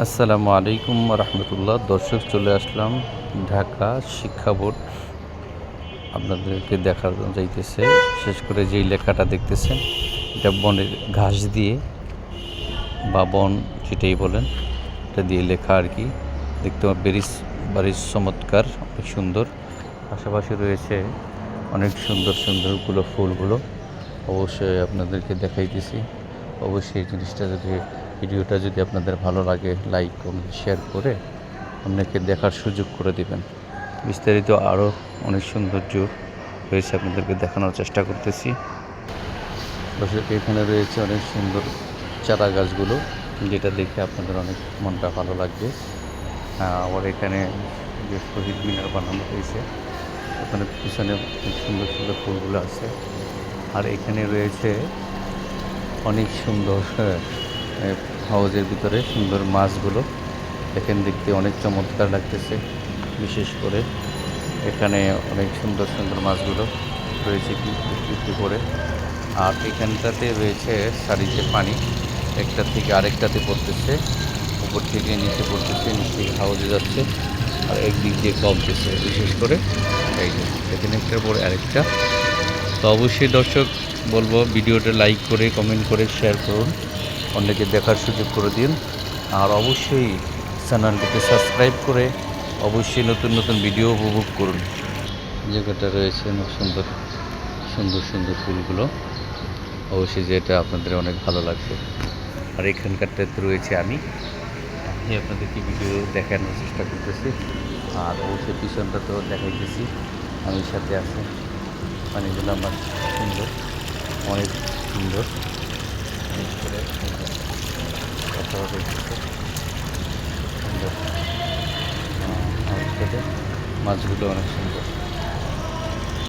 আসসালামু আলাইকুম রহমতুল্লাহ। দর্শক, চলে আসলাম ঢাকা শিক্ষা বোর্ড। আপনাদেরকে দেখা যাইতেছে, বিশেষ করে যেই লেখাটা দেখতেছেন, এটা বনের ঘাস দিয়ে বা বন যেটাই বলেন, এটা দিয়ে লেখা আর কি। দেখতে বাড়ির চমৎকার, অনেক সুন্দর। পাশাপাশি রয়েছে অনেক সুন্দর সুন্দরগুলো ফুলগুলো। অবশ্যই আপনাদেরকে দেখাইতেছি। অবশ্যই ভিডিওটা যদি আপনাদের ভালো লাগে, লাইক কমেন্ট শেয়ার করে অন্যকে দেখার সুযোগ করে দিবেন। বিস্তারিত আরও অনেক সৌন্দর্য রয়েছে, আপনাদেরকে দেখানোর চেষ্টা করতেছি। দর্শক, এখানে রয়েছে অনেক সুন্দর চারা গাছগুলো, যেটা দেখে আপনাদের অনেক মনটা ভালো লাগবে। আবার এখানে যে শহীদ মিনার বানানো হয়েছে, ওখানে পিছনে অনেক সুন্দর সুন্দর ফুলগুলো আছে। আর এখানে রয়েছে অনেক সুন্দর হাউজের ভিতরে সুন্দর মাছগুলো দেখেন, দেখতে অনেক চমৎকার লাগতেছে। বিশেষ করে এখানে অনেক সুন্দর সুন্দর মাছগুলো রয়েছে একটু করে। আর এখানটাতে রয়েছে সারিতে পানি, একটা থেকে আরেকটাতে পড়তেছে, উপর থেকে নিচে পড়তেছে, নিচ থেকে হাউজে যাচ্ছে, আর একদিক দিয়ে কমতেছে। বিশেষ করে এই যে এখানে একটার পরে আরেকটা। তো অবশ্যই দর্শক বলবো, ভিডিওটা লাইক করে কমেন্ট করে শেয়ার করুন, অন্যকে দেখার সুযোগ করে দিন। আর অবশ্যই চ্যানেলটিকে সাবস্ক্রাইব করে অবশ্যই নতুন নতুন ভিডিও উপভোগ করুন। জায়গাটা রয়েছে অনেক সুন্দর সুন্দর সুন্দর ফুলগুলো, অবশ্যই যেটা আপনাদের অনেক ভালো লাগবে। আর এখানকারটাতে রয়েছে আমি আপনাদেরকে ভিডিও দেখানোর চেষ্টা করতেছি। আর অবশ্যই পিছনটা তো দেখাইতেছি, আমি সাথে আছে। পানিগুলো আমার সুন্দর, অনেক সুন্দর। বিশেষ করে কথা দেখতেছে সুন্দর, মাছগুলো অনেক সুন্দর।